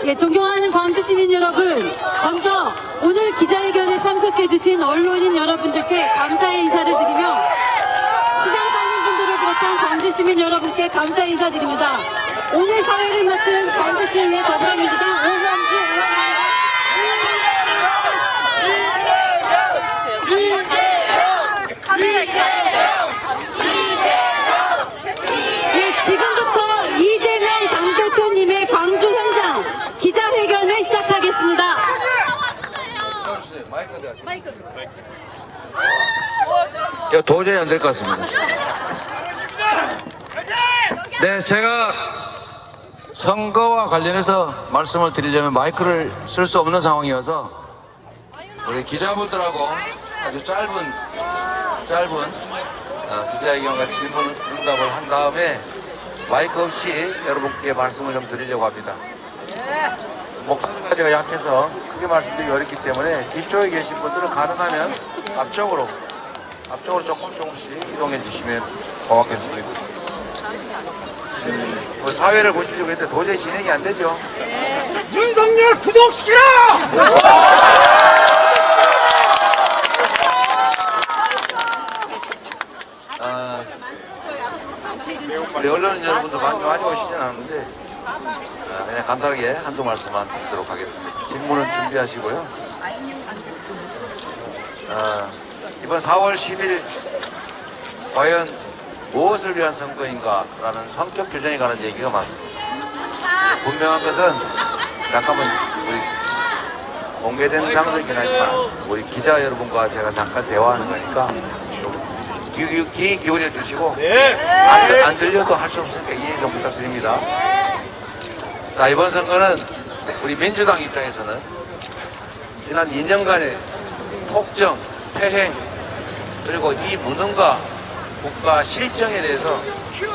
예, 존경하는 광주 시민 여러분, 먼저 오늘 기자회견에 참석해주신 언론인 여러분들께 감사의 인사를 드리며 시장 상인분들을 비롯한 광주 시민 여러분께 감사의 인사드립니다. 오늘 사회를 맡은 광주시의회 더불어민주당 오현주 의원입니다. 예, 지금부터 이재명 당대표님의 광주 현장 기자회견을 시작하겠습니다. 이거 도저히 안 될 것 같습니다. 네, 제가 선거와 관련해서 말씀을 드리려면 마이크를 쓸 수 없는 상황이어서 우리 기자분들하고 아주 짧은 기자회견과 질문 응답을 한 다음에 마이크 없이 여러분께 말씀을 좀 드리려고 합니다. 목소리가 제가 약해서 크게 말씀드리기 어렵기 때문에 뒤쪽에 계신 분들은 가능하면 앞쪽으로 조금씩 이동해 주시면 고맙겠습니다. 사회를 보시려고 했는데 도저히 진행이 안 되죠. 윤석열 구속시키라! 우리 언론인 여러분도 많이 오시진 않았는데 그냥 간단하게 한두 말씀만 드리도록 하겠습니다. 질문은 준비하시고요. 이번 4월 10일 과연 무엇을 위한 선거인가 라는 성격 규정에 관한 얘기가 많습니다. 분명한 것은 잠깐만 우리 공개된 장소이긴 하지만 우리 기자 여러분과 제가 잠깐 대화하는 거니까 귀 기울여 주시고 안 들려도 할 수 없으니까 이해 좀 부탁드립니다. 자, 이번 선거는 우리 민주당 입장에서는 지난 2년간의 폭정, 퇴행 그리고 이 무능과 국가 실정에 대해서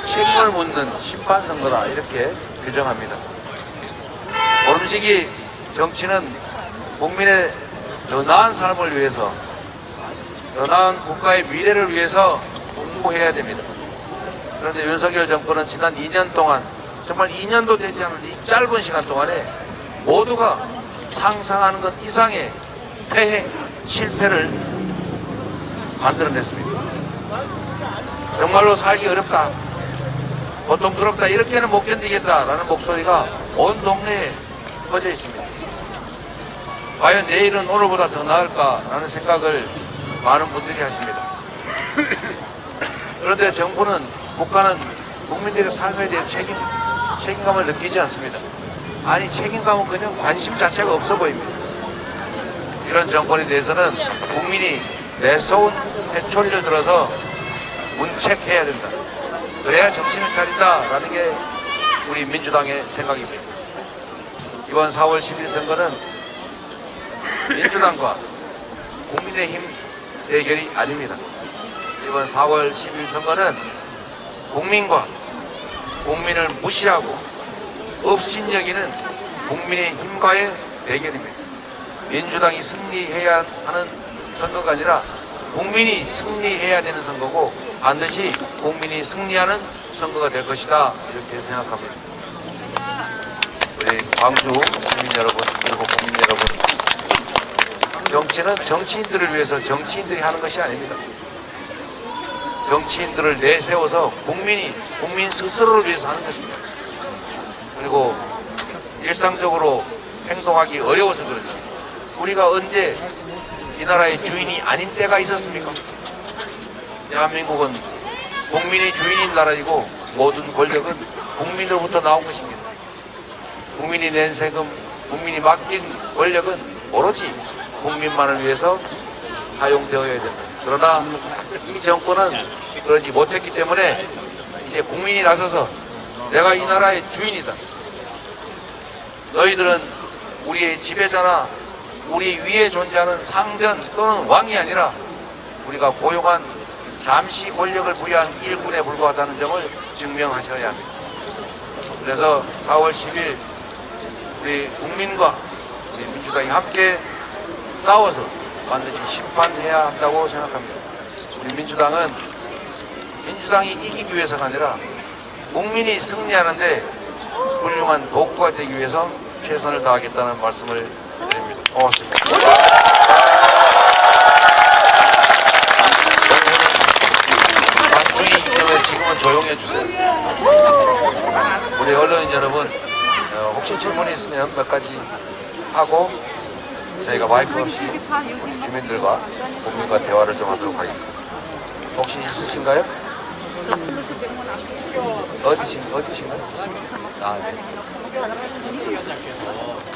책임을 묻는 심판선거다 이렇게 규정합니다. 보름시기 정치는 국민의 더 나은 삶을 위해서 더 나은 국가의 미래를 위해서 공부해야 됩니다. 그런데 윤석열 정권은 지난 2년 동안 정말 2년도 되지 않은 이 짧은 시간 동안에 모두가 상상하는 것 이상의 퇴행, 실패를 만들어냈습니다. 정말로 살기 어렵다, 고통스럽다, 이렇게는 못 견디겠다라는 목소리가 온 동네에 퍼져 있습니다. 과연 내일은 오늘보다 더 나을까라는 생각을 많은 분들이 하십니다. 그런데 정부는, 국가는 국민들의 삶에 대해 책임감을 느끼지 않습니다. 아니, 책임감은 그냥 관심 자체가 없어 보입니다. 이런 정권에 대해서는 국민이 매서운 회초리를 들어서 문책해야 된다. 그래야 정신을 차린다라는 게 우리 민주당의 생각입니다. 이번 4월 10일 선거는 민주당과 국민의힘 대결이 아닙니다. 이번 4월 10일 선거는 국민과 국민을 무시하고 업신여기는 국민의힘과의 대결입니다. 민주당이 승리해야 하는 선거가 아니라 국민이 승리해야 되는 선거고 반드시 국민이 승리하는 선거가 될 것이다 이렇게 생각합니다. 우리 광주 시민 여러분 그리고 국민 여러분, 정치는 정치인들을 위해서 정치인들이 하는 것이 아닙니다. 정치인들을 내세워서 국민 스스로를 위해서 하는 것입니다. 그리고 일상적으로 행동하기 어려워서 그렇지 우리가 언제 이 나라의 주인이 아닌 때가 있었습니까? 대한민국은 국민이 주인인 나라이고 모든 권력은 국민으로부터 나온 것입니다. 국민이 낸 세금, 국민이 맡긴 권력은 오로지 국민만을 위해서 사용되어야 된다. 그러나 이 정권은 그러지 못했기 때문에 이제 국민이 나서서 내가 이 나라의 주인이다. 너희들은 우리의 지배자나 우리 위에 존재하는 상전 또는 왕이 아니라 우리가 고용한 잠시 권력을 부여한 일꾼에 불과하다는 점을 증명하셔야 합니다. 그래서 4월 10일 우리 국민과 우리 민주당이 함께 싸워서 반드시 심판해야 한다고 생각합니다. 우리 민주당은 민주당이 이기기 위해서가 아니라 국민이 승리하는데 훌륭한 도구가 되기 위해서 최선을 다하겠다는 말씀을 드립니다. 고맙습니다. 방송이기 때문에 지금은 조용해 주세요. 우리 언론인 여러분, 혹시 질문 있으면 몇 가지 하고 저희가 마이크 없이 우리 주민들과 국민과 대화를 좀 하도록 하겠습니다. 혹시 있으신가요? 어디신가요? 아, 네. 위원장께서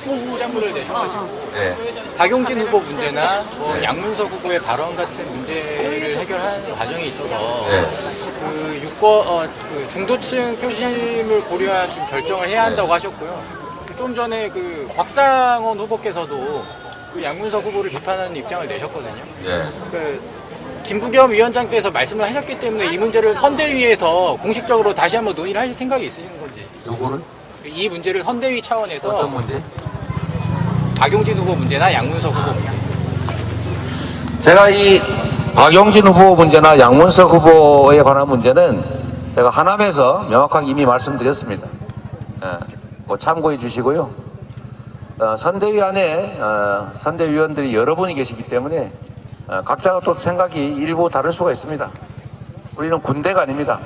입장문을 내셔가지고 네. 박용진 후보 문제나 네. 양문석 후보의 발언 같은 문제를 해결하는 과정에 있어서 네. 그 중도층 표심을 고려한 좀 결정을 해야 한다고 하셨고요. 좀 전에 그 곽상원 후보께서도 그 양문석 후보를 비판하는 입장을 내셨거든요. 네. 그 김부겸 위원장께서 말씀을 하셨기 때문에 이 문제를 선대위에서 공식적으로 다시 한번 논의를 하실 생각이 있으신 건지. 요거는 이 문제를 선대위 차원에서 어떤 문제? 박용진 후보 문제나 양문석 후보 문제. 제가 이 박용진 후보 문제나 양문석 후보에 관한 문제는 제가 하남에서 명확하게 이미 말씀드렸습니다. 뭐 참고해 주시고요. 선대위 안에 선대위원들이 여러 분이 계시기 때문에 각자가 또 생각이 일부 다를 수가 있습니다. 우리는 군대가 아닙니다.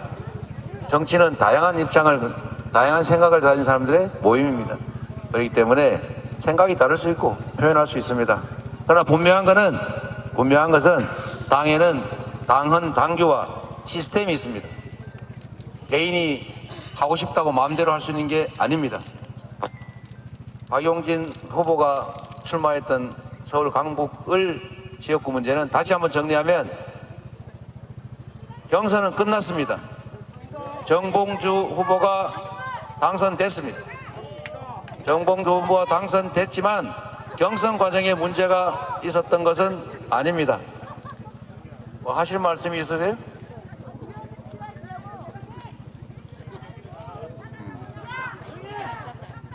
정치는 다양한 입장을, 다양한 생각을 가진 사람들의 모임입니다. 그렇기 때문에 생각이 다를 수 있고 표현할 수 있습니다. 그러나 분명한 것은 당에는 당헌, 당규와 시스템이 있습니다. 개인이 하고 싶다고 마음대로 할 수 있는 게 아닙니다. 박용진 후보가 출마했던 서울 강북을 지역구 문제는 다시 한번 정리하면 경선은 끝났습니다. 정봉주 후보가 당선됐습니다. 정봉주 후보가 당선됐지만 경선 과정에 문제가 있었던 것은 아닙니다. 뭐 하실 말씀이 있으세요?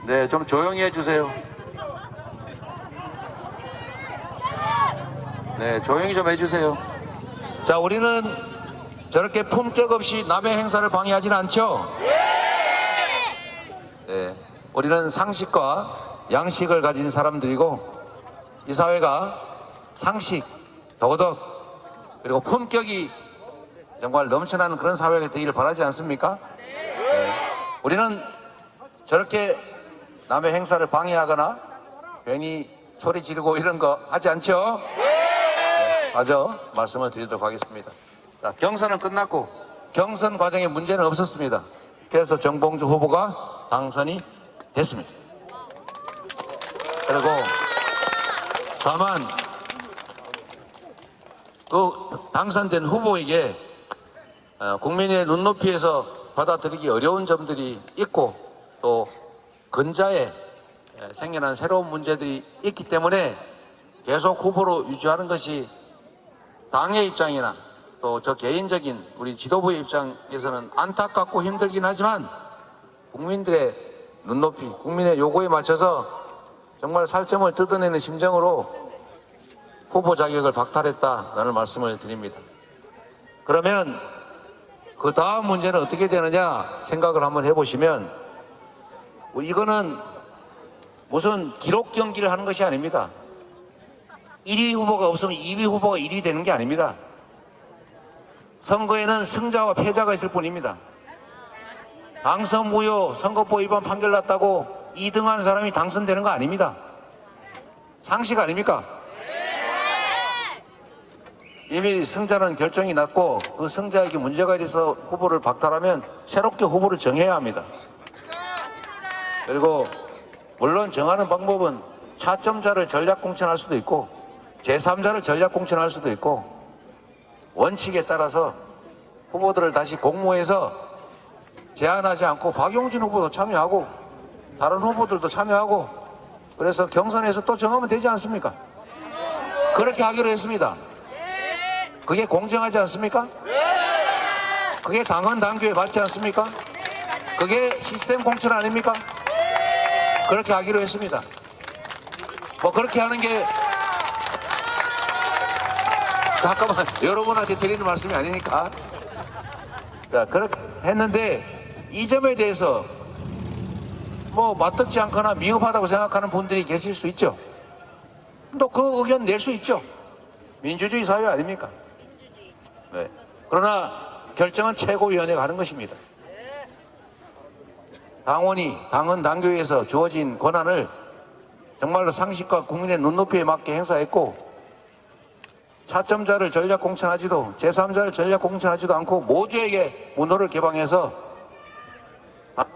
네, 좀 조용히 해주세요. 네, 조용히 좀 해주세요. 자, 우리는 저렇게 품격 없이 남의 행사를 방해하지는 않죠? 네, 우리는 상식과 양식을 가진 사람들이고 이 사회가 상식, 도덕, 그리고 품격이 정말 넘쳐나는 그런 사회가 되기를 바라지 않습니까? 네, 우리는 저렇게 남의 행사를 방해하거나 괜히 소리 지르고 이런 거 하지 않죠? 마저 말씀을 드리도록 하겠습니다. 자, 경선은 끝났고 경선 과정에 문제는 없었습니다. 그래서 정봉주 후보가 당선이 됐습니다. 그리고 다만 그 당선된 후보에게 국민의 눈높이에서 받아들이기 어려운 점들이 있고 또 근자에 생겨난 새로운 문제들이 있기 때문에 계속 후보로 유지하는 것이 당의 입장이나 또 저 개인적인 우리 지도부의 입장에서는 안타깝고 힘들긴 하지만 국민들의 눈높이, 국민의 요구에 맞춰서 정말 살점을 뜯어내는 심정으로 후보 자격을 박탈했다라는 말씀을 드립니다. 그러면 그 다음 문제는 어떻게 되느냐 생각을 한번 해보시면 이거는 무슨 기록 경기를 하는 것이 아닙니다. 1위 후보가 없으면 2위 후보가 1위 되는 게 아닙니다. 선거에는 승자와 패자가 있을 뿐입니다. 당선 무효, 선거법 위반 판결 났다고 2등한 사람이 당선되는 거 아닙니다. 상식 아닙니까? 이미 승자는 결정이 났고 그 승자에게 문제가 있어서 후보를 박탈하면 새롭게 후보를 정해야 합니다. 그리고 물론 정하는 방법은 차점자를 전략 공천할 수도 있고 제3자를 전략 공천할 수도 있고 원칙에 따라서 후보들을 다시 공모해서 제한하지 않고 박용진 후보도 참여하고 다른 후보들도 참여하고 그래서 경선에서 또 정하면 되지 않습니까? 그렇게 하기로 했습니다. 그게 공정하지 않습니까? 그게 당헌 당규에 맞지 않습니까? 그게 시스템 공천 아닙니까? 그렇게 하기로 했습니다. 뭐 그렇게 하는 게 잠깐만 여러분한테 드리는 말씀이 아니니까. 자, 그렇게 했는데 이 점에 대해서 뭐 맞듣지 않거나 미흡하다고 생각하는 분들이 계실 수 있죠. 또 그 의견 낼 수 있죠. 민주주의 사회 아닙니까? 네. 그러나 결정은 최고위원회가 하는 것입니다. 당은 당규에서 주어진 권한을 정말로 상식과 국민의 눈높이에 맞게 행사했고, 차점자를 전략 공천하지도 제3자를 전략 공천하지도 않고 모두에게 문호를 개방해서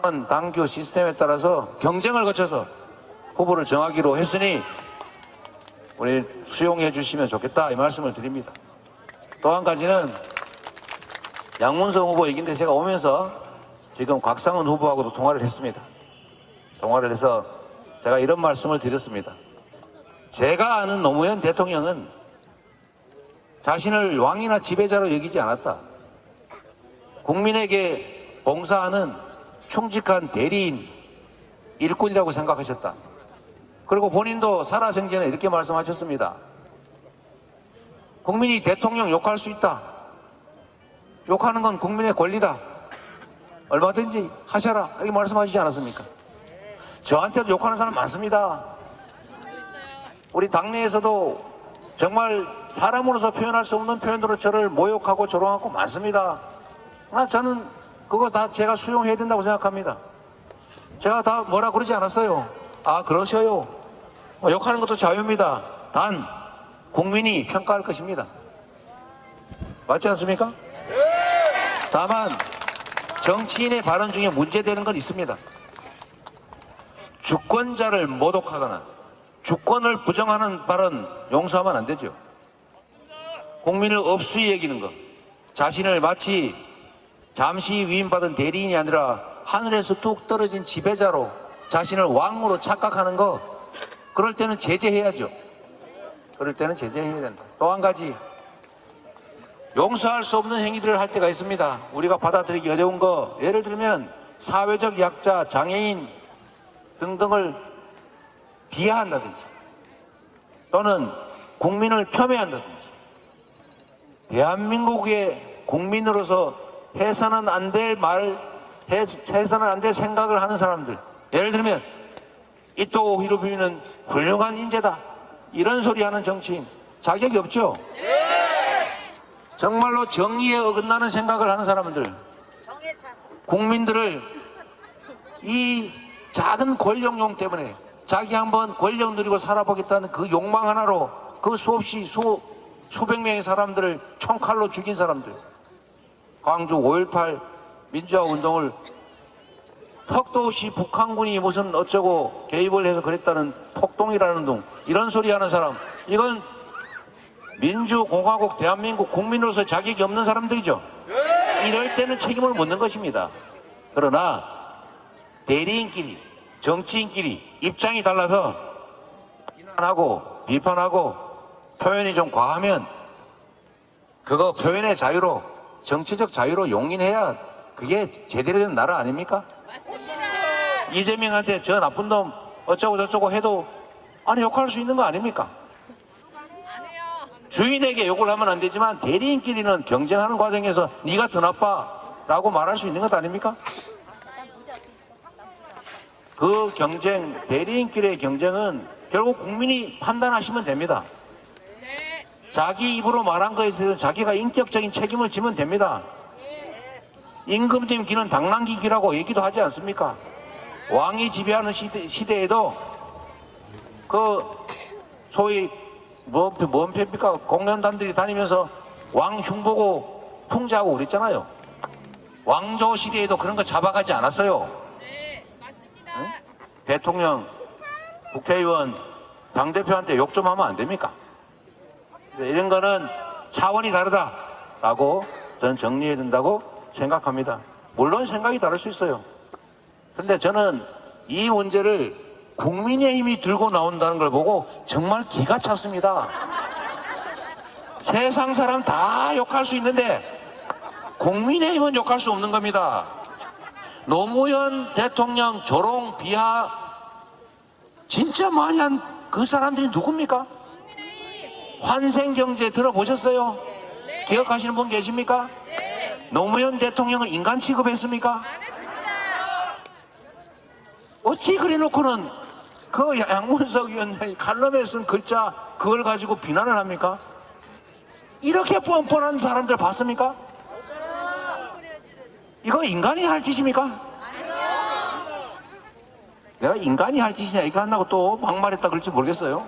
당은 당규 시스템에 따라서 경쟁을 거쳐서 후보를 정하기로 했으니 우리 수용해 주시면 좋겠다, 이 말씀을 드립니다. 또 한 가지는 양문석 후보 얘기인데, 제가 오면서 지금 곽상은 후보하고도 통화를 했습니다. 통화를 해서 제가 이런 말씀을 드렸습니다. 제가 아는 노무현 대통령은 자신을 왕이나 지배자로 여기지 않았다. 국민에게 봉사하는 충직한 대리인, 일꾼이라고 생각하셨다. 그리고 본인도 살아생전에 이렇게 말씀하셨습니다. 국민이 대통령 욕할 수 있다. 욕하는 건 국민의 권리다. 얼마든지 하셔라, 이렇게 말씀하시지 않았습니까? 저한테도 욕하는 사람 많습니다. 우리 당내에서도 정말 사람으로서 표현할 수 없는 표현으로 저를 모욕하고 조롱하고 많습니다. 그러나 저는 그거 다 제가 수용해야 된다고 생각합니다. 제가 다 뭐라 그러지 않았어요. 아, 그러셔요. 욕하는 것도 자유입니다. 단 국민이 평가할 것입니다. 맞지 않습니까? 다만 정치인의 발언 중에 문제되는 건 있습니다. 주권자를 모독하거나 주권을 부정하는 발언 용서하면 안 되죠. 국민을 업수히 여기는 것, 자신을 마치 잠시 위임받은 대리인이 아니라 하늘에서 뚝 떨어진 지배자로 자신을 왕으로 착각하는 것, 그럴 때는 제재해야죠. 그럴 때는 제재해야 된다. 또 한 가지, 용서할 수 없는 행위들을 할 때가 있습니다. 우리가 받아들이기 어려운 거, 예를 들면 사회적 약자, 장애인 등등을 비하한다든지 또는 국민을 폄훼한다든지, 대한민국의 국민으로서 해서는 안 될 말, 해서는 안 될 생각을 하는 사람들, 예를 들면 이토 히로부미는 훌륭한 인재다, 이런 소리 하는 정치인 자격이 없죠. 정말로 정의에 어긋나는 생각을 하는 사람들, 국민들을 이 작은 권력욕 때문에 자기 한번 권력 누리고 살아보겠다는 그 욕망 하나로 그 수없이 수백 명의 사람들을 총칼로 죽인 사람들, 광주 5.18 민주화 운동을 턱도 없이 북한군이 무슨 어쩌고 개입을 해서 그랬다는 폭동이라는 둥, 이런 소리 하는 사람, 이건 민주공화국 대한민국 국민으로서 자격이 없는 사람들이죠. 이럴 때는 책임을 묻는 것입니다. 그러나 대리인끼리, 정치인끼리 입장이 달라서 비난하고 비판하고 표현이 좀 과하면 그거 표현의 자유로, 정치적 자유로 용인해야 그게 제대로 된 나라 아닙니까? 맞습니다. 이재명한테 저 나쁜 놈 어쩌고 저쩌고 해도 아니 욕할 수 있는 거 아닙니까? 주인에게 욕을 하면 안 되지만 대리인끼리는 경쟁하는 과정에서 네가 더 나빠 라고 말할 수 있는 것 아닙니까? 그 경쟁, 대리인끼리의 경쟁은 결국 국민이 판단하시면 됩니다. 자기 입으로 말한 거에 대해서 자기가 인격적인 책임을 지면 됩니다. 임금님 귀는 당나귀 귀라고 얘기도 하지 않습니까? 왕이 지배하는 시대에도 그 소위 뭔 편입니까? 공연단들이 다니면서 왕 흉보고 풍자하고 그랬잖아요. 왕조 시대에도 그런 거 잡아가지 않았어요. 네, 맞습니다. 응? 대통령, 국회의원, 당대표한테 욕 좀 하면 안 됩니까? 이런 거는 차원이 다르다라고 저는 정리해야 된다고 생각합니다. 물론 생각이 다를 수 있어요. 그런데 저는 이 문제를 국민의힘이 들고 나온다는 걸 보고 정말 기가 찼습니다. 세상 사람 다 욕할 수 있는데 국민의힘은 욕할 수 없는 겁니다. 노무현 대통령 조롱 비하 진짜 많이 한 그 사람들이 누굽니까? 환생경제 들어보셨어요? 기억하시는 분 계십니까? 노무현 대통령을 인간 취급했습니까? 어찌 그래 놓고는 그 양문석 위원장이 칼럼에 쓴 글자 그걸 가지고 비난을 합니까? 이렇게 뻔뻔한 사람들 봤습니까? 이거 인간이 할 짓입니까? 내가 인간이 할 짓이냐 이거 한다고 또 막말했다 그럴지 모르겠어요.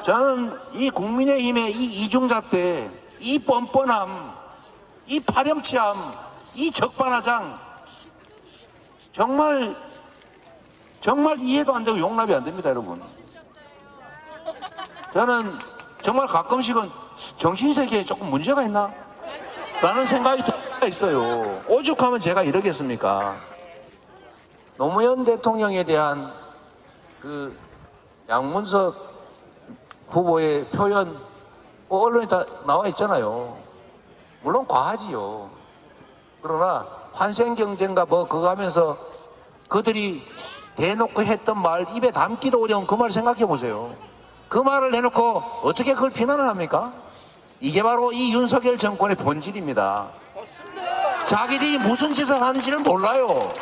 저는 이 국민의힘의 이 이중잣대, 이 뻔뻔함, 이 파렴치함, 이 적반하장 정말 이해도 안 되고 용납이 안 됩니다, 여러분. 저는 정말 가끔씩은 정신세계에 조금 문제가 있나? 라는 생각이 있어요. 오죽하면 제가 이러겠습니까? 노무현 대통령에 대한 그 양문석 후보의 표현, 언론에 다 나와 있잖아요. 물론 과하지요. 그러나 환생경제인가 뭐 그거 하면서 그들이 대놓고 했던 말, 입에 담기도 어려운 그 말 생각해 보세요. 그 말을 내놓고 어떻게 그걸 비난을 합니까? 이게 바로 이 윤석열 정권의 본질입니다. 자기들이 무슨 짓을 하는지를 몰라요.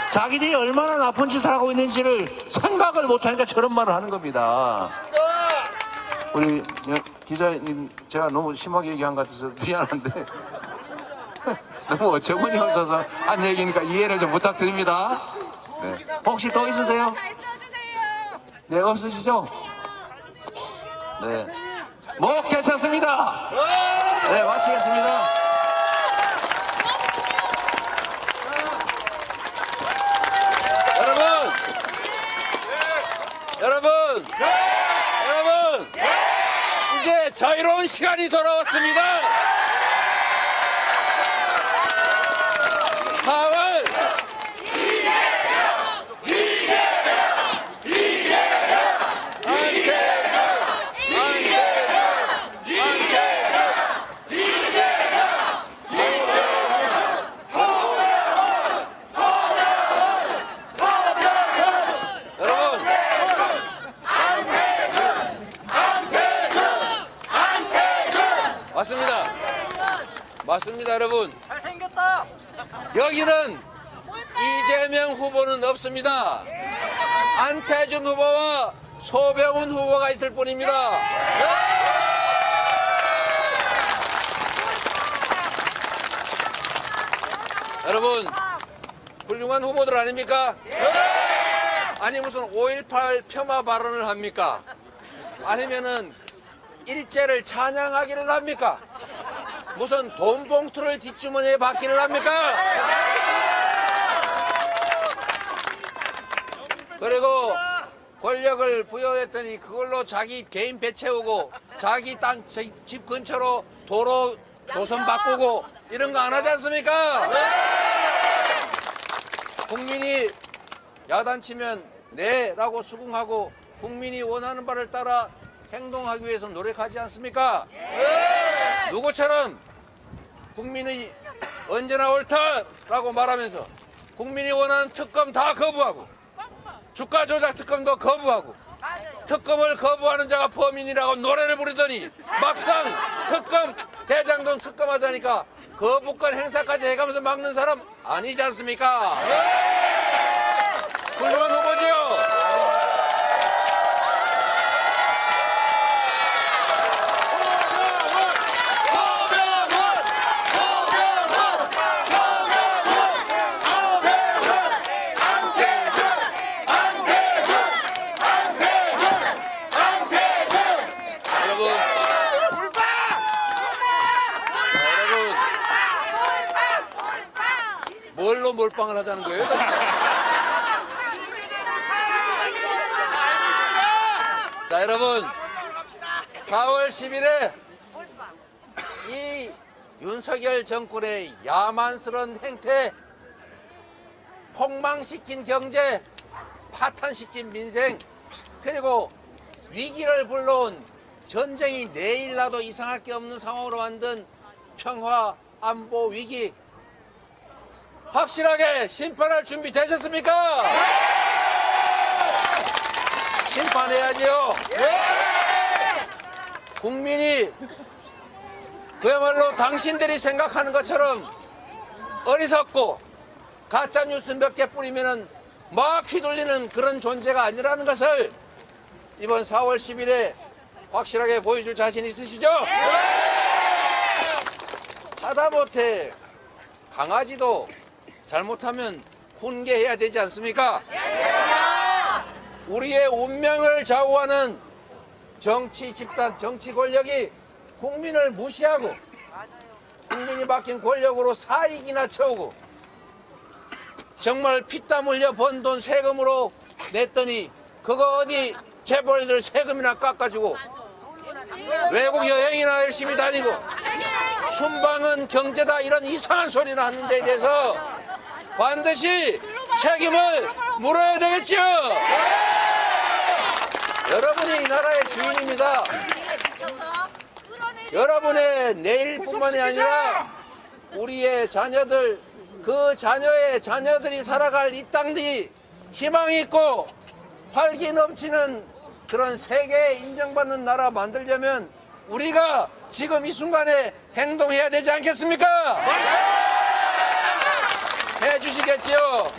자기들이 얼마나 나쁜 짓을 하고 있는지를 생각을 못하니까 저런 말을 하는 겁니다. 우리 기자님, 제가 너무 심하게 얘기한 것 같아서 미안한데 너무 어처구니 없어서 한 얘기니까 이해를 좀 부탁드립니다. 네. 혹시 또 있으세요? 네, 없으시죠? 네. 뭐 괜찮습니다. 네, 마치겠습니다. 여러분, 이제 자유로운 시간이 돌아왔습니다. 4월 맞습니다, 여러분. 잘생겼다. 여기는 이재명 후보는 없습니다. 안태준 후보와 소병훈 후보가 있을 뿐입니다. 여러분, 훌륭한 후보들 아닙니까? 아니 무슨 5.18 폄하 발언을 합니까? 아니면은 일제를 찬양하기를 합니까? 무슨 돈 봉투를 뒷주머니에 받기를 합니까? 그리고 권력을 부여했더니 그걸로 자기 개인 배 채우고 자기 땅 집 근처로 도로 노선 바꾸고 이런 거 안 하지 않습니까? 국민이 야단치면 네라고 수긍하고 국민이 원하는 바를 따라 행동하기 위해서 노력하지 않습니까? 누구처럼 국민이 언제나 옳다라고 말하면서 국민이 원하는 특검 다 거부하고 주가 조작 특검도 거부하고 특검을 거부하는 자가 범인이라고 노래를 부르더니 막상 특검 대장동 특검하자니까 거부권 행사까지 해가면서 막는 사람 아니지 않습니까? 훌륭한 후보지요. 뭘로 몰빵을 하자는 거예요? 자, 여러분, 4월 10일에 이 윤석열 정권의 야만스러운 행태, 폭망시킨 경제, 파탄시킨 민생, 그리고 위기를 불러온 전쟁이 내일 나도 이상할 게 없는 상황으로 만든 평화 안보 위기, 확실하게 심판할 준비 되셨습니까? 심판해야지요. 국민이 그야말로 당신들이 생각하는 것처럼 어리석고 가짜뉴스 몇 개 뿌리면은 막 휘둘리는 그런 존재가 아니라는 것을 이번 4월 10일에 확실하게 보여줄 자신 있으시죠? 하다못해 강아지도 잘못하면 훈계해야 되지 않습니까? 우리의 운명을 좌우하는 정치 집단, 정치 권력이 국민을 무시하고 국민이 맡긴 권력으로 사익이나 채우고 정말 피땀 흘려 번 돈 세금으로 냈더니 그거 어디 재벌들 세금이나 깎아주고 외국 여행이나 열심히 다니고 순방은 경제다 이런 이상한 소리나 하는 데에 대해서 반드시 책임을 물어야 되겠죠. 여러분이 이 나라의 주인입니다. 여러분의 내일뿐만이 아니라 우리의 자녀들, 그 자녀의 자녀들이 살아갈 이 땅이 희망이 있고 활기 넘치는 그런 세계에 인정받는 나라 만들려면 우리가 지금 이 순간에 행동해야 되지 않겠습니까? 해주시겠지요?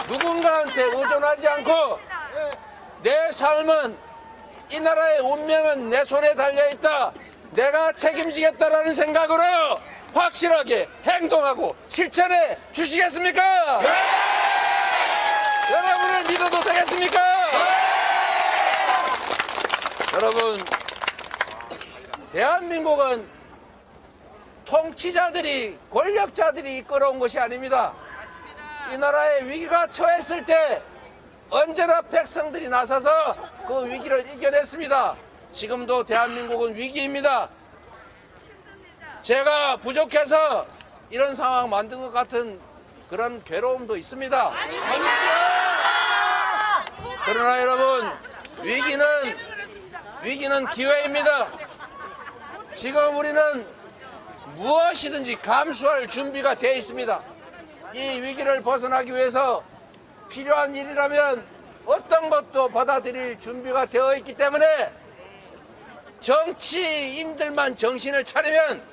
누군가한테 의존하지 않고 내 삶은 이 나라의 운명은 내 손에 달려있다. 내가 책임지겠다라는 생각으로 확실하게 행동하고 실천해 주시겠습니까? 여러분을 믿어도 되겠습니까? 여러분, 대한민국은 통치자들이, 권력자들이 이끌어온 것이 아닙니다. 이 나라에 위기가 처했을 때 언제나 백성들이 나서서 그 위기를 이겨냈습니다. 지금도 대한민국은 위기입니다. 제가 부족해서 이런 상황 만든 것 같은 그런 괴로움도 있습니다. 그러나 여러분, 위기는 기회입니다. 지금 우리는 무엇이든지 감수할 준비가 되어 있습니다. 이 위기를 벗어나기 위해서 필요한 일이라면 어떤 것도 받아들일 준비가 되어 있기 때문에 정치인들만 정신을 차리면,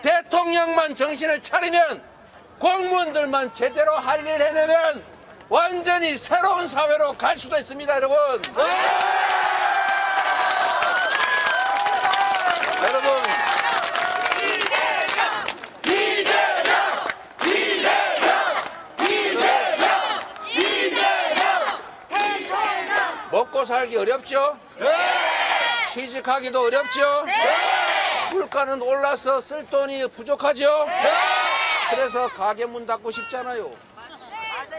대통령만 정신을 차리면, 공무원들만 제대로 할 일 해내면 완전히 새로운 사회로 갈 수도 있습니다, 여러분. 여러분, 먹고 살기 어렵죠? 취직하기도 어렵죠? 물가는 올라서 쓸 돈이 부족하죠? 그래서 가게 문 닫고 싶잖아요.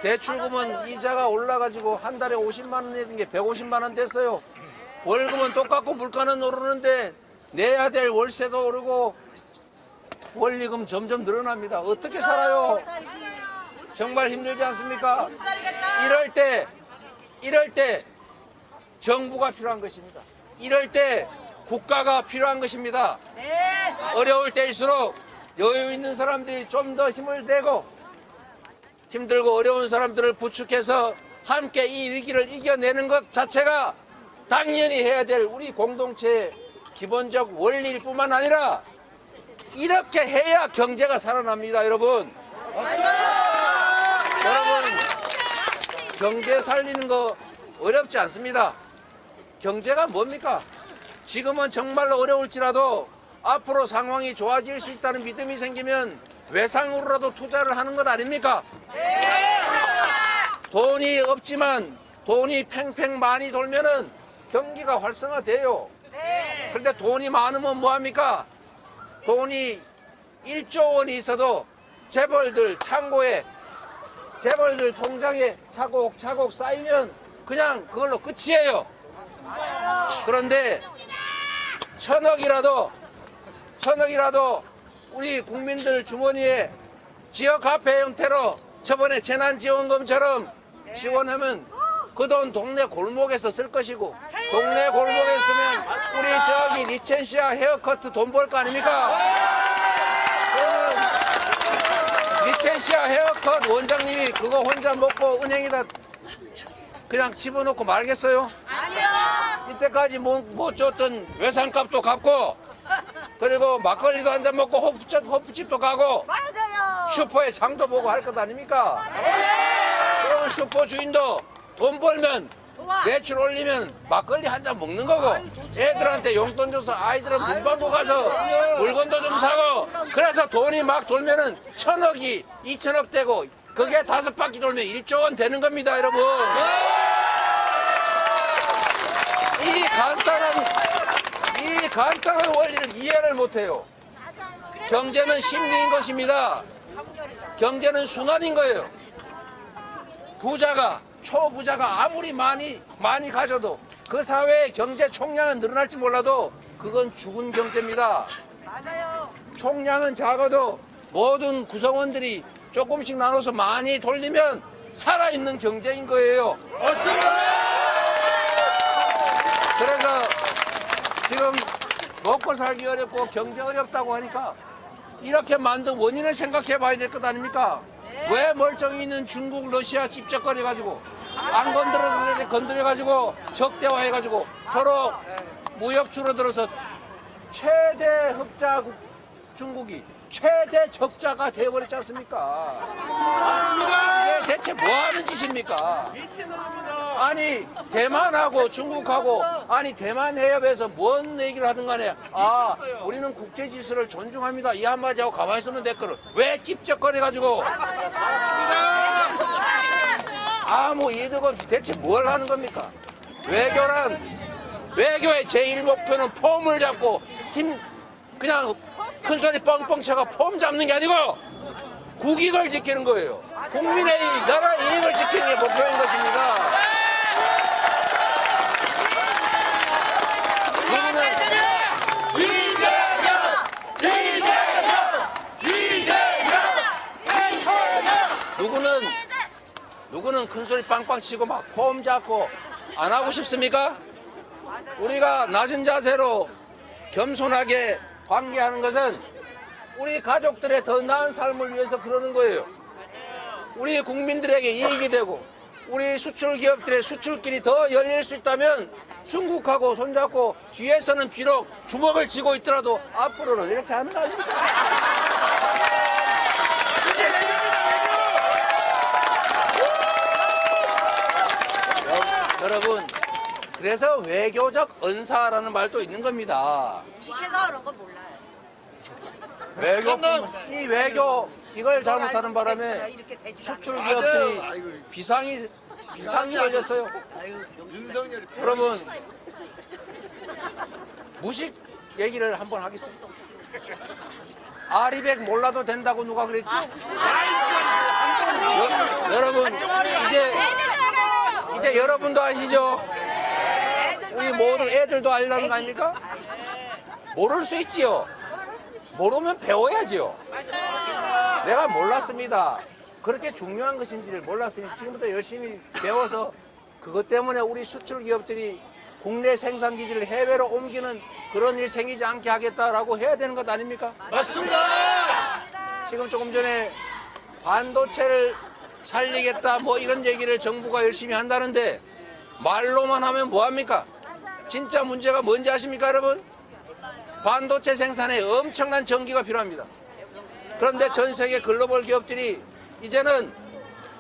대출금은 이자가 올라가지고 한 달에 50만 원 내던 게 150만 원 됐어요. 월급은 똑같고 물가는 오르는데 내야 될 월세도 오르고 원리금 점점 늘어납니다. 어떻게 살아요? 정말 힘들지 않습니까? 이럴 때 정부가 필요한 것입니다. 이럴 때 국가가 필요한 것입니다. 어려울 때일수록 여유 있는 사람들이 좀 더 힘을 내고 힘들고 어려운 사람들을 부축해서 함께 이 위기를 이겨내는 것 자체가 당연히 해야 될 우리 공동체의 기본적 원리일 뿐만 아니라 이렇게 해야 경제가 살아납니다, 여러분. 여러분, 경제 살리는 거 어렵지 않습니다. 경제가 뭡니까? 지금은 정말로 어려울지라도 앞으로 상황이 좋아질 수 있다는 믿음이 생기면 외상으로라도 투자를 하는 것 아닙니까? 돈이 없지만 돈이 팽팽 많이 돌면은 경기가 활성화돼요. 그런데 돈이 많으면 뭐합니까? 돈이 1조 원이 있어도 재벌들 창고에, 재벌들 통장에 차곡차곡 쌓이면 그냥 그걸로 끝이에요. 그런데 천억이라도 우리 국민들 주머니에 지역화폐 형태로 저번에 재난지원금처럼 지원하면 그 돈 동네 골목에서 쓸 것이고, 동네 골목에 쓰면 우리 저기 리첸시아 헤어커트 돈 벌 거 아닙니까? 그러면 리첸시아 헤어컷 원장님이 그거 혼자 먹고 은행에다 그냥 집어넣고 말겠어요? 아니요. 이때까지 못 줬던 외상값도 갚고, 그리고 막걸리도 한 잔 먹고 호프집도 가고, 맞아요. 슈퍼에 장도 보고 할 것 아닙니까? 그러면 슈퍼 주인도 돈 벌면 매출 올리면 막걸리 한 잔 먹는 거고 애들한테 용돈 줘서 아이들은 문방구 가서 물건도 좀 사고 그래서 돈이 막 돌면은 1,000억이 2,000억 되고 그게 5바퀴 돌면 1조 원 되는 겁니다, 여러분. 이 간단한 원리를 이해를 못해요. 경제는 심리인 것입니다. 경제는 순환인 거예요. 부자가 초부자가 아무리 많이 가져도 그 사회의 경제 총량은 늘어날지 몰라도 그건 죽은 경제입니다. 총량은 작아도 모든 구성원들이 조금씩 나눠서 많이 돌리면 살아있는 경제인 거예요. 맞습니다. 그래서 지금 먹고 살기 어렵고 경제 어렵다고 하니까 이렇게 만든 원인을 생각해 봐야 될 것 아닙니까? 왜 멀쩡히 있는 중국, 러시아 찝쩍거려 가지고 안 건드려 가지고 적대화해 가지고 서로 무역 줄어들어서 최대 흑자국 중국이 최대 적자가 되어버렸지 않습니까? 이게 대체 뭐 하는 짓입니까? 아니 대만하고 중국하고 아니 대만 해협에서 뭔 얘기를 하든 간에 아 우리는 국제 질서를 존중합니다 이 한마디 하고 가만히 있으면 될 거를 왜 찝쩍거려 가지고 아무 이득 없이 대체 뭘 하는 겁니까? 외교의 제1 목표는 폼을 잡고 그냥 큰 소리 뻥뻥 쳐가 폼 잡는 게 아니고 국익을 지키는 거예요. 국민의 이익, 나라 이익을 지키는 게 목표인 것입니다. 누구는 큰 소리 빵빵 치고 막 폼 잡고 안 하고 싶습니까? 우리가 낮은 자세로 겸손하게 관계하는 것은 우리 가족들의 더 나은 삶을 위해서 그러는 거예요. 우리 국민들에게 이익이 되고 우리 수출 기업들의 수출길이 더 열릴 수 있다면 중국하고 손잡고 뒤에서는 비록 주먹을 쥐고 있더라도 앞으로는 이렇게 하는 거 아닙니까? 여러분 그래서 외교적 언사라는 말도 있는 겁니다. 시켜서 그런 건 몰라요. 외교 이걸 잘못하는 바람에 수출 기업들이 비상이 걸렸어요. 여러분 무식 얘기를 한번 하겠습니다. 아리백 몰라도 된다고 누가 그랬죠? 여러분 이제 여러분도 아시죠? 우리 모든 애들도 알라는 거 아닙니까? 모를 수 있지요. 모르면 배워야지요. 내가 몰랐습니다. 그렇게 중요한 것인지를 몰랐으니 지금부터 열심히 배워서 그것 때문에 우리 수출 기업들이 국내 생산 기지를 해외로 옮기는 그런 일 생기지 않게 하겠다라고 해야 되는 것 아닙니까? 맞습니다. 지금 조금 전에 반도체를 살리겠다 뭐 이런 얘기를 정부가 열심히 한다는데 말로만 하면 뭐합니까? 진짜 문제가 뭔지 아십니까 여러분? 반도체 생산에 엄청난 전기가 필요합니다. 그런데 전 세계 글로벌 기업들이 이제는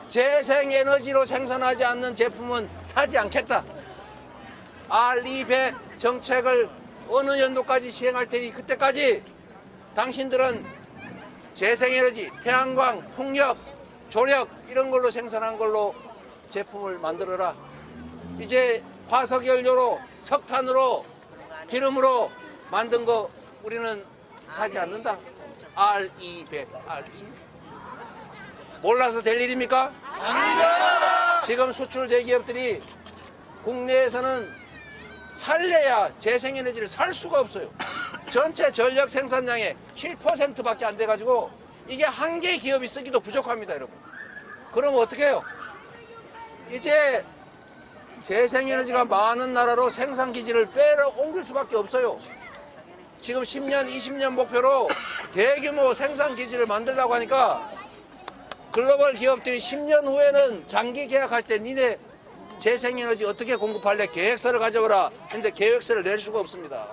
재생에너지로 생산하지 않는 제품은 사지 않겠다. R200 정책을 어느 연도까지 시행할 테니 그때까지 당신들은 재생에너지, 태양광, 풍력, 조력 이런 걸로 생산한 걸로 제품을 만들어라. 이제 화석연료로 석탄으로 기름으로 만든 거 우리는 사지 않는다. R200 알겠습니다. 몰라서 될 일입니까? 아닙니다. 지금 수출 대기업들이 국내에서는 살려야 재생에너지를 살 수가 없어요. 전체 전력 생산량의 7%밖에 안 돼가지고 이게 한 개의 기업이 쓰기도 부족합니다, 여러분. 그럼 어떻게 해요? 이제 재생에너지가 많은 나라로 생산기지를 빼러 옮길 수밖에 없어요. 지금 10년, 20년 목표로 대규모 생산기지를 만들려고 하니까 글로벌 기업들이 10년 후에는 장기 계약할 때 니네 재생에너지 어떻게 공급할래? 계획서를 가져오라. 근데 계획서를 낼 수가 없습니다.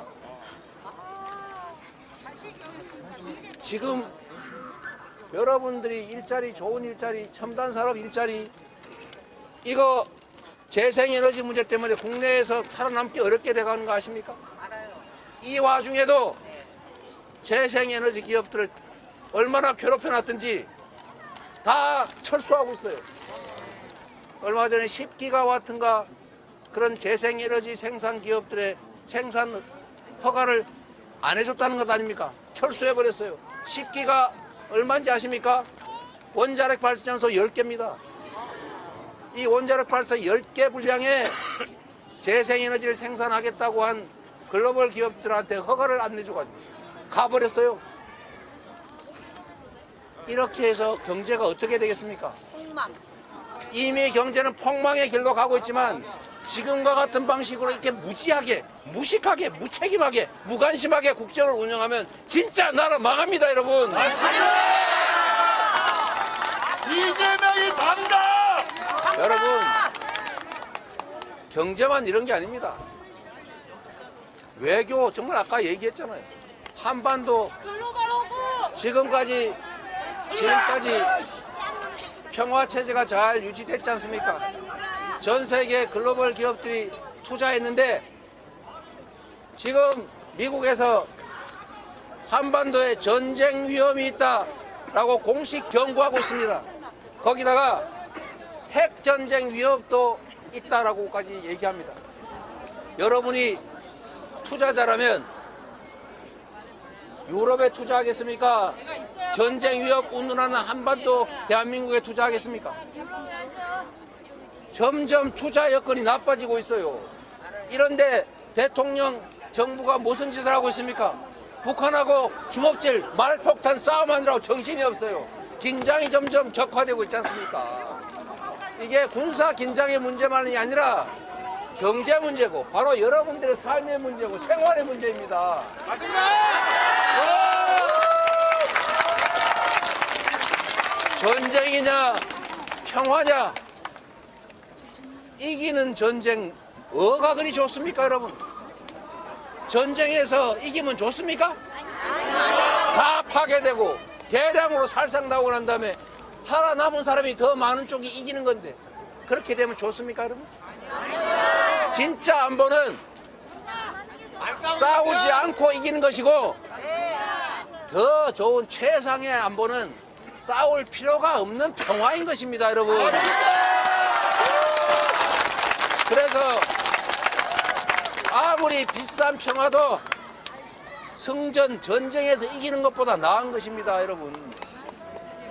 지금 여러분들이 일자리, 좋은 일자리, 첨단 산업 일자리 이거 재생에너지 문제 때문에 국내에서 살아남기 어렵게 돼가는 거 아십니까? 알아요. 이 와중에도 재생에너지 기업들을 얼마나 괴롭혀놨든지 다 철수하고 있어요. 얼마 전에 10기가와트인가 그런 재생에너지 생산 기업들의 생산 허가를 안 해줬다는 것 아닙니까? 철수해버렸어요. 10기가 얼마인지 아십니까? 원자력 발전소 10개입니다. 이 원자력 발사 10개 분량의 재생에너지를 생산하겠다고 한 글로벌 기업들한테 허가를 안 내줘가지고 가버렸어요. 이렇게 해서 경제가 어떻게 되겠습니까? 이미 경제는 폭망의 길로 가고 있지만 지금과 같은 방식으로 이렇게 무지하게, 무식하게, 무책임하게, 무관심하게 국정을 운영하면 진짜 나라 망합니다, 여러분. 이재명이 당다! 여러분, 경제만 이런 게 아닙니다. 외교, 정말 아까 얘기했잖아요. 한반도 지금까지 평화 체제가 잘 유지됐지 않습니까? 전 세계 글로벌 기업들이 투자했는데 지금 미국에서 한반도에 전쟁 위험이 있다라고 공식 경고하고 있습니다. 거기다가 핵 전쟁 위협도 있다라고까지 얘기합니다. 여러분이 투자자라면 유럽에 투자하겠습니까? 전쟁 위협 운운하는 한반도 대한민국에 투자하겠습니까? 점점 투자 여건이 나빠지고 있어요. 이런데 대통령 정부가 무슨 짓을 하고 있습니까? 북한하고 주먹질 말폭탄 싸움하느라고 정신이 없어요. 긴장이 점점 격화되고 있지 않습니까? 이게 군사 긴장의 문제만이 아니라 경제 문제고 바로 여러분들의 삶의 문제고 생활의 문제입니다. 전쟁이냐 평화냐, 이기는 전쟁 뭐가 그리 좋습니까, 여러분? 전쟁에서 이기면 좋습니까? 다 파괴되고 대량으로 살상나오고 난 다음에 살아남은 사람이 더 많은 쪽이 이기는 건데 그렇게 되면 좋습니까, 여러분? 진짜 안보는 싸우지 않고 이기는 것이고 더 좋은 최상의 안보는 싸울 필요가 없는 평화인 것입니다, 여러분. 그래서 아무리 비싼 평화도 승전 전쟁에서 이기는 것보다 나은 것입니다, 여러분.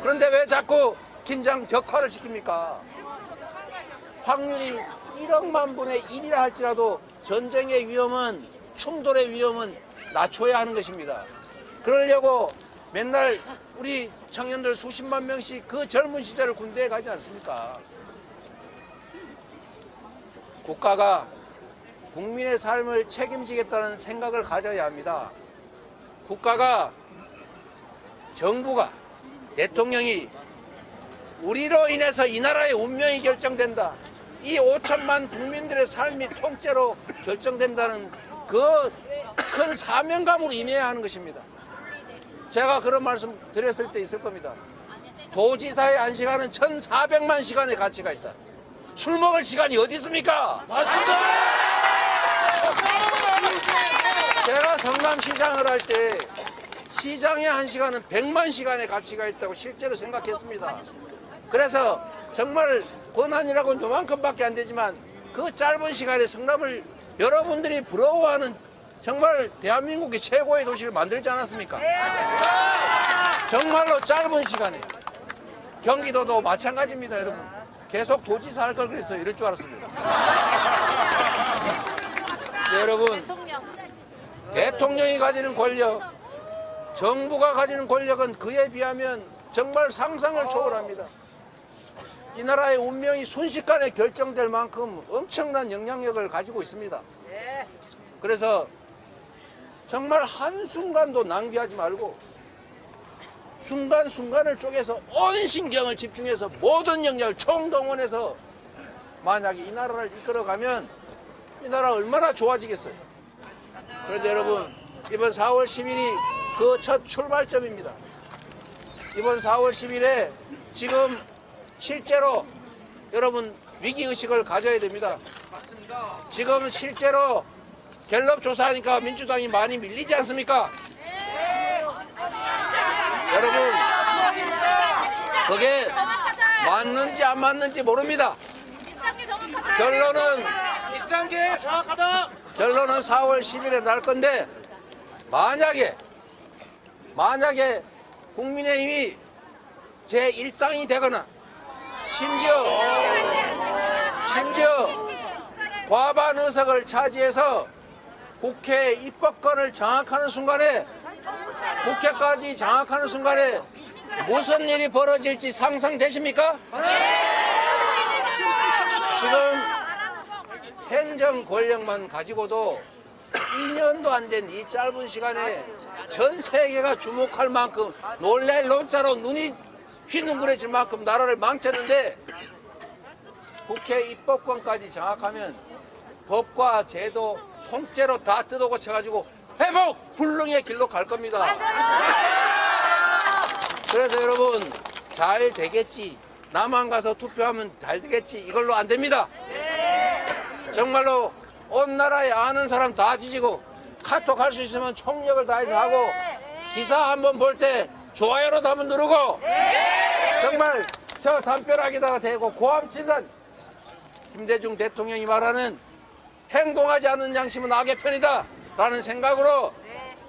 그런데 왜 자꾸 긴장 격화를 시킵니까? 확률이 1억만 분의 1이라 할지라도 전쟁의 위험은, 충돌의 위험은 낮춰야 하는 것입니다. 그러려고 맨날 우리 청년들 수십만 명씩 그 젊은 시절을 군대에 가지 않습니까? 국가가 국민의 삶을 책임지겠다는 생각을 가져야 합니다. 국가가, 정부가, 대통령이 우리로 인해서 이 나라의 운명이 결정된다, 이 5천만 국민들의 삶이 통째로 결정된다는 그 큰 사명감으로 임해야 하는 것입니다. 제가 그런 말씀 드렸을 때 있을 겁니다. 도지사의 한 시간은 1,400만 시간의 가치가 있다. 술 먹을 시간이 어디 있습니까? 맞습니다! 제가 성남시장을 할 때 시장의 한 시간은 100만 시간의 가치가 있다고 실제로 생각했습니다. 그래서 정말 권한이라고는 요만큼밖에 안 되지만 그 짧은 시간에 성남을 여러분들이 부러워하는 정말 대한민국의 최고의 도시를 만들지 않았습니까? 정말로 짧은 시간에. 경기도도 마찬가지입니다, 여러분. 계속 도지사 할 걸 그랬어요. 이럴 줄 알았습니다. 네, 여러분, 대통령이 가지는 권력, 정부가 가지는 권력은 그에 비하면 정말 상상을 초월합니다. 이 나라의 운명이 순식간에 결정될 만큼 엄청난 영향력을 가지고 있습니다. 그래서 정말 한순간도 낭비하지 말고 순간순간을 쪼개서 온 신경을 집중해서 모든 역량을 총동원해서 만약에 이 나라를 이끌어가면 이 나라 얼마나 좋아지겠어요. 그런데 여러분, 이번 4월 10일이 그 첫 출발점입니다. 이번 4월 10일에 지금 실제로 여러분 위기의식을 가져야 됩니다. 지금 실제로 갤럽 조사하니까 민주당이 많이 밀리지 않습니까? 여러분 그게 맞는지 안 맞는지 모릅니다. 결론은 비싼 게 정확하다. 결론은 4월 10일에 날 건데 만약에 국민의힘이 제1당이 되거나 심지어 과반 의석을 차지해서 국회 입법권을 장악하는 순간에 국회까지 장악하는 순간에 무슨 일이 벌어질지 상상되십니까? 지금 행정 권력만 가지고도 2년도 안 된 이 짧은 시간에 전 세계가 주목할 만큼 놀랄 논자로 눈이 휘둥그레질 만큼 나라를 망쳤는데 국회 입법권까지 장악하면 법과 제도 통째로 다 뜯어고쳐가지고 회복 불능의 길로 갈 겁니다. 그래서 여러분 잘 되겠지, 나만 가서 투표하면 잘 되겠지, 이걸로 안 됩니다. 정말로 온 나라에 아는 사람 다 뒤지고 카톡 할 수 있으면 총력을 다해서 하고 기사 한번 볼 때 좋아요로 한번 누르고 정말 저 담벼락에다가 대고 고함치는 김대중 대통령이 말하는 행동하지 않는 양심은 악의 편이다 라는 생각으로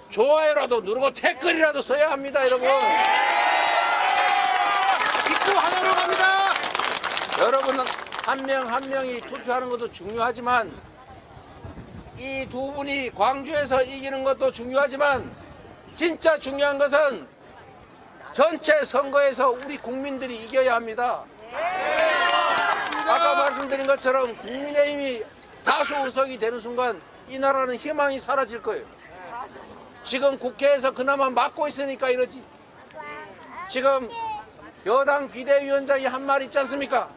좋아요라도 누르고 댓글이라도 써야 합니다. 여러분 입구 하나로 갑니다. 여러분 한 명 한 명이 투표하는 것도 중요하지만 이 두 분이 광주에서 이기는 것도 중요하지만 진짜 중요한 것은 전체 선거에서 우리 국민들이 이겨야 합니다. 아까 말씀드린 것처럼 국민의힘이 다수 의석이 되는 순간 이 나라는 희망이 사라질 거예요. 지금 국회에서 그나마 막고 있으니까 이러지. 지금 여당 비대위원장이 한 말 있지 않습니까?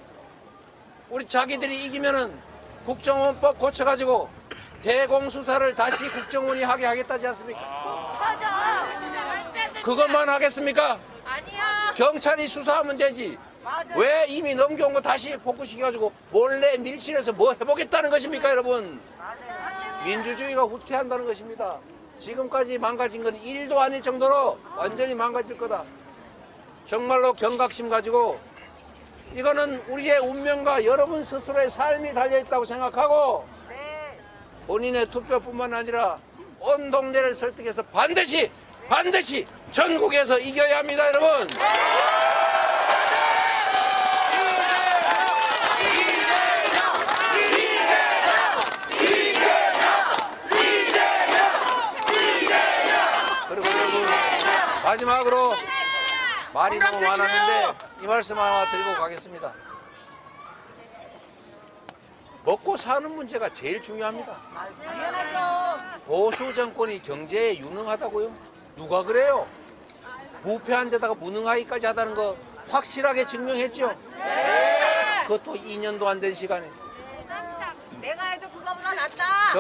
우리 자기들이 이기면은 국정원법 고쳐가지고 대공수사를 다시 국정원이 하게 하겠다지 않습니까? 그것만 하겠습니까? 아니야. 경찰이 수사하면 되지. 왜 이미 넘겨온 거 다시 복구시켜가지고 몰래 밀실에서 뭐 해보겠다는 것입니까, 여러분? 민주주의가 후퇴한다는 것입니다. 지금까지 망가진 건 1도 아닐 정도로 완전히 망가질 거다. 정말로 경각심 가지고 이거는 우리의 운명과 여러분 스스로의 삶이 달려있다고 생각하고 본인의 투표뿐만 아니라 온 동네를 설득해서 반드시 전국에서 이겨야 합니다, 여러분. 그리고 여러분 마지막으로 말이 너무 많았는데 이 말씀 하나 드리고 가겠습니다. 먹고 사는 문제가 제일 중요합니다. 보수 정권이 경제에 유능하다고요? 누가 그래요? 부패한 데다가 무능하기까지 하다는 거 확실하게 증명했죠? 그것도 2년도 안 된 시간에. 내가 해도 그거보다 낫다.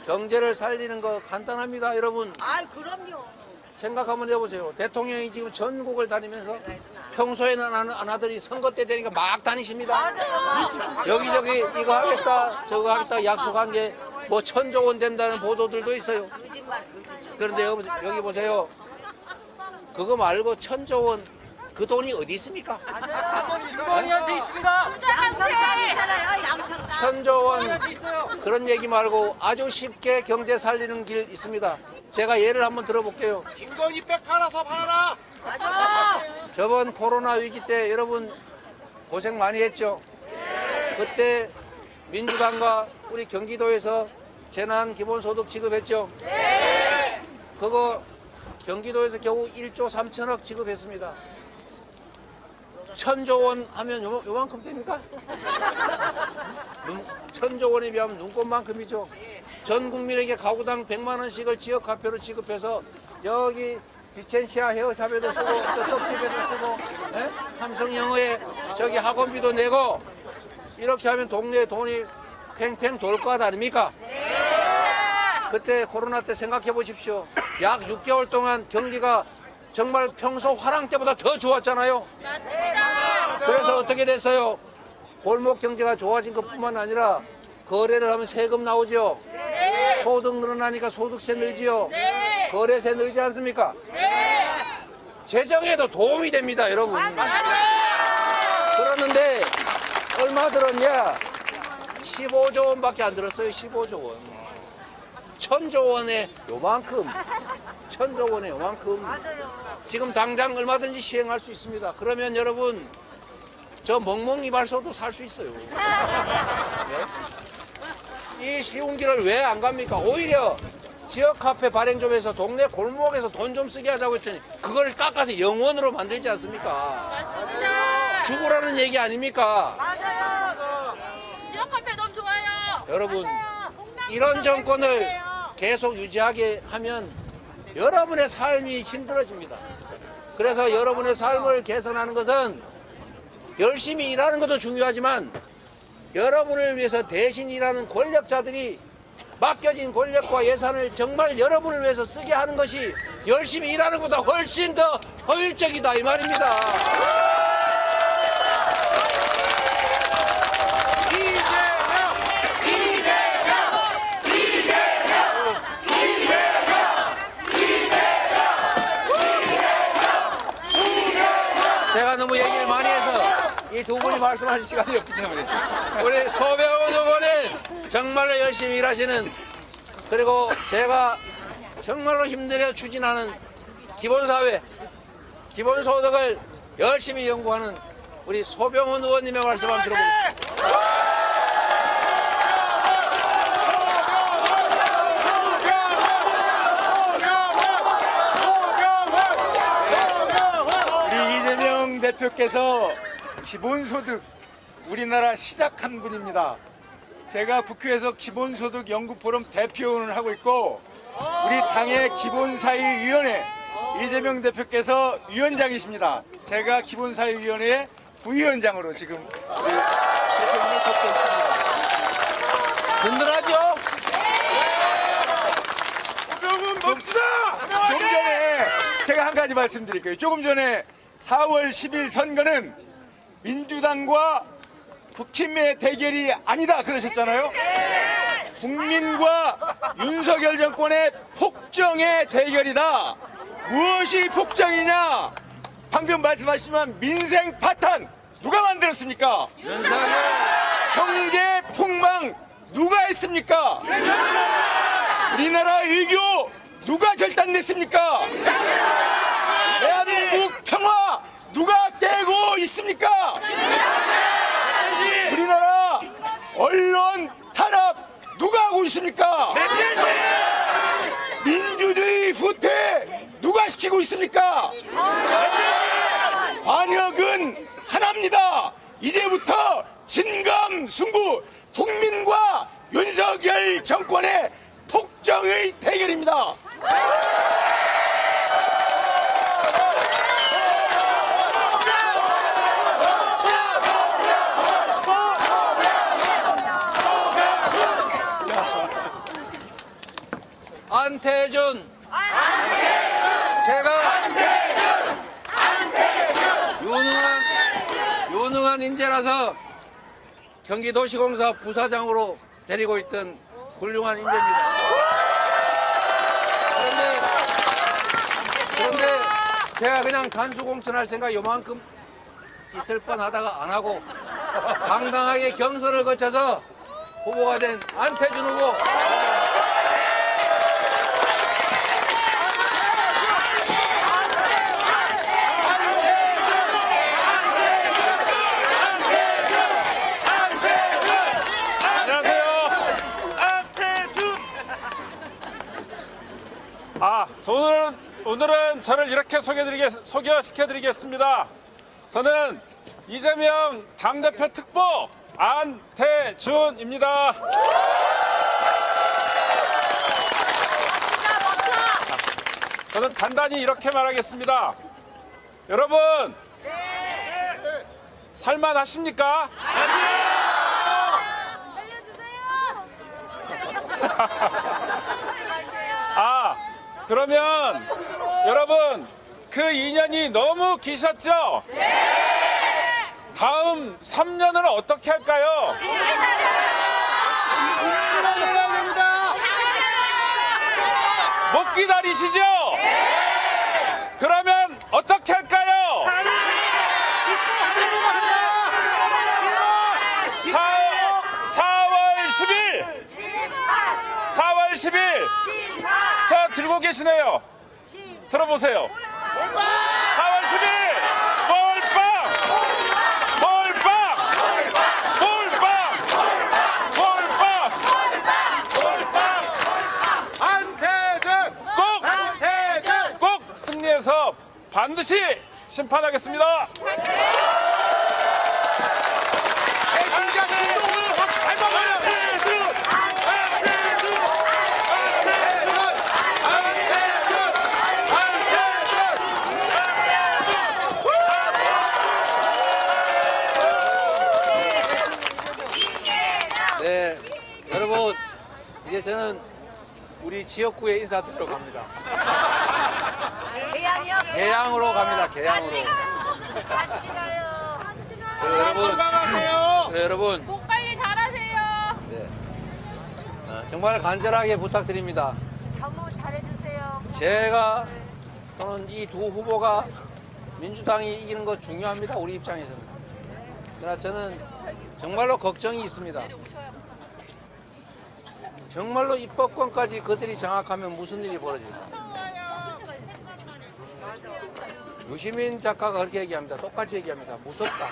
경제를 살리는 거 간단합니다, 여러분. 아, 그럼요. 생각 한번 해보세요. 대통령이 지금 전국을 다니면서 평소에는 안 하더니 선거 때 되니까 막 다니십니다. 여기저기 이거 하겠다 저거 하겠다 약속한 게 뭐 1,000조 원 된다는 보도들도 있어요. 그런데 여기 보세요. 그거 말고 1,000조 원 그 돈이 어디 있습니까? 이한테 있습니다. 양평장 있잖아요. 양평장. 1,000조 원 그런 얘기 말고 아주 쉽게 경제 살리는 길 있습니다. 제가 예를 한번 들어볼게요. 김건희 백 팔아서 팔아라. 맞아. 저번 코로나 위기 때 여러분 고생 많이 했죠? 그때 민주당과 우리 경기도에서 재난 기본소득 지급했죠? 그거 경기도에서 겨우 1조 3천억 지급했습니다. 1,000조 원 하면 요만큼 됩니까? 1,000조 원에 비하면 눈꽃만큼이죠. 전 국민에게 가구당 100만 원씩을 지역 화폐로 지급해서 여기 비첸시아 헤어샵에도 쓰고 저 떡집에도 쓰고 삼성영어에 저기 학원비도 내고 이렇게 하면 동네에 돈이 팽팽 돌 것 아닙니까? 그때 코로나 때 생각해 보십시오. 약 6개월 동안 경기가 정말 평소 화랑 때보다 더 좋았잖아요. 맞습니다. 어떻게 됐어요? 골목 경제가 좋아진 것뿐만 아니라 거래를 하면 세금 나오죠. 소득 늘어나니까 소득세 늘지요. 거래세 늘지 않습니까? 재정에도 도움이 됩니다, 여러분. 그러는데 얼마 들었냐? 15조 원밖에 안 들었어요. 15조 원. 1000조 원에 요만큼. 1000조 원에 요만큼. 지금 당장 얼마든지 시행할 수 있습니다. 그러면 여러분 저 멍멍이발소도 살 수 있어요. 네? 이 쉬운 길을 왜 안 갑니까? 오히려 지역 카페 발행 좀 해서 동네 골목에서 돈 좀 쓰게 하자고 했더니 그걸 깎아서 영원으로 만들지 않습니까? 죽으라는 얘기 아닙니까? 지역 카페 너무 좋아요. 여러분 이런 정권을 계속 유지하게 하면 여러분의 삶이 힘들어집니다. 그래서 여러분의 삶을 개선하는 것은 열심히 일하는 것도 중요하지만 여러분을 위해서 대신 일하는 권력자들이 맡겨진 권력과 예산을 정말 여러분을 위해서 쓰게 하는 것이 열심히 일하는 것보다 훨씬 더 효율적이다 이 말입니다. 제가 너무 얘기를 많이 해서 이 두 분이 말씀하실 시간이 없기 때문에 우리 소병훈 의원은 정말로 열심히 일하시는, 그리고 제가 정말로 힘들어 추진하는 기본사회, 기본소득을 열심히 연구하는 우리 소병훈 의원님의 말씀 한번 들어보겠습니다. 우리 이재명 대표께서 기본소득 우리나라 시작한 분입니다. 제가 국회에서 기본소득 연구포럼 대표를 하고 있고 우리 당의 기본사회위원회 이재명 대표께서 위원장이십니다. 제가 기본사회위원회 부위원장으로 지금 우리 대표님을 돕고 있습니다. 든든하죠? 조금 봅시다! 좀 전에 제가 한 가지 말씀드릴게요. 조금 전에 4월 10일 선거는 민주당과 국힘의 대결이 아니다 그러셨잖아요. 국민과 윤석열 정권의 폭정의 대결이다. 무엇이 폭정이냐? 방금 말씀하시지만 민생 파탄 누가 만들었습니까? 경제 폭망 누가 했습니까? 우리나라 외교 누가 절단냈습니까? 대한민국 평화 누가 깨고 있습니까? 우리나라 언론 탄압 누가 하고 있습니까? 민주주의 후퇴 누가 시키고 있습니까? 관역은 하나입니다. 이제부터 진감승부 국민과 윤석열 정권의 폭정의 대결입니다. 안태준. 제가 유능한 인재라서 경기도시공사 부사장으로 데리고 있던 훌륭한 인재입니다. 그런데 제가 그냥 간수 공천할 생각 요만큼 있을 뻔하다가 안 하고 당당하게 경선을 거쳐서 후보가 된 안태준 후보. 오늘은 저를 이렇게 소개시켜드리겠습니다. 저는 이재명 당대표 특보 안태준입니다. 저는 간단히 이렇게 말하겠습니다. 여러분, 살만하십니까? 그러면 여러분 그 2년이 너무 기셨죠? 다음 3년을 어떻게 할까요? 기다려야 됩니다. 못 기다리시죠? 그러면 어떻게 할까요? 4월 10일 저 들고 계시네요. 들어보세요. 4월 10일 몰빵 한태준 꼭 승리해서 반드시 심판하겠습니다. 배신자 신동을 확 밟아버려. 네, 여러분 이제 저는 우리 지역구에 인사드리러 갑니다. 대양이요. 계양으로 갑니다. 계양으로. 같이 가요. 여러분, 건강하세요. 여러분, 목 관리 잘하세요. 네. 정말 간절하게 부탁드립니다. 정말 잘해주세요. 제가 또는 이 두 후보가 민주당이 이기는 거 중요합니다. 우리 입장에서는. 그러나 저는 정말로 걱정이 있습니다. 정말로 입법권까지 그들이 장악하면 무슨 일이 벌어질까? 유시민 작가가 그렇게 얘기합니다. 똑같이 얘기합니다. 무섭다.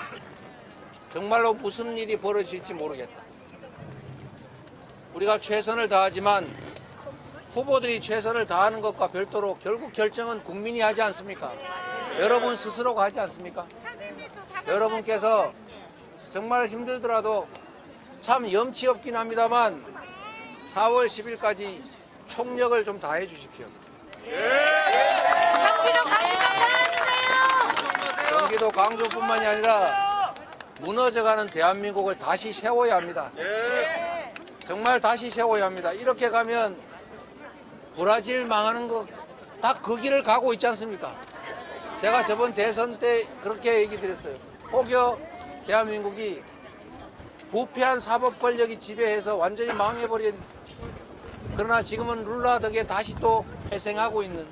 정말로 무슨 일이 벌어질지 모르겠다. 우리가 최선을 다하지만 후보들이 최선을 다하는 것과 별도로 결국 결정은 국민이 하지 않습니까? 여러분 스스로가 하지 않습니까? 여러분께서 정말 힘들더라도 참 염치 없긴 합니다만 4월 10일까지 총력을 좀 다해 주십시오. 경기도 광주뿐만이 아니라 무너져가는 대한민국을 다시 세워야 합니다. 정말 다시 세워야 합니다. 이렇게 가면 브라질 망하는 거 다 그 길을 가고 있지 않습니까? 제가 저번 대선 때 그렇게 얘기 드렸어요. 혹여 대한민국이 부패한 사법 권력이 지배해서 완전히 망해버린, 그러나 지금은 룰라 덕에 다시 또 회생하고 있는,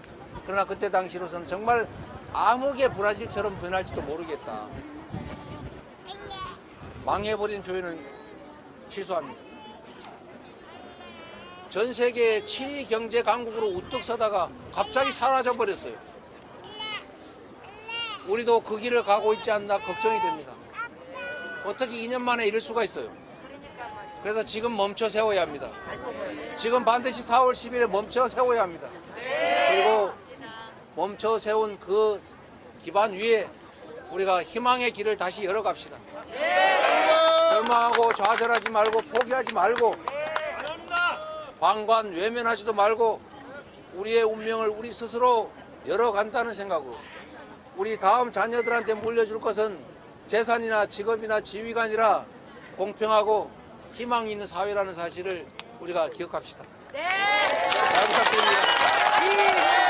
그러나 그때 당시로서는 정말 암흑의 브라질처럼 변할지도 모르겠다. 망해버린 표현은 취소합니다. 전 세계 7위 경제 강국으로 우뚝 서다가 갑자기 사라져 버렸어요. 우리도 그 길을 가고 있지 않나 걱정이 됩니다. 어떻게 2년 만에 이럴 수가 있어요. 그래서 지금 멈춰 세워야 합니다. 지금 반드시 4월 10일에 멈춰 세워야 합니다. 그리고 멈춰 세운 그 기반 위에 우리가 희망의 길을 다시 열어갑시다. 절망하고 좌절하지 말고 포기하지 말고 방관 외면하지도 말고 우리의 운명을 우리 스스로 열어간다는 생각으로, 우리 다음 자녀들한테 물려줄 것은 재산이나 직업이나 지위가 아니라 공평하고 희망이 있는 사회라는 사실을 우리가 기억합시다. 잘 부탁드립니다.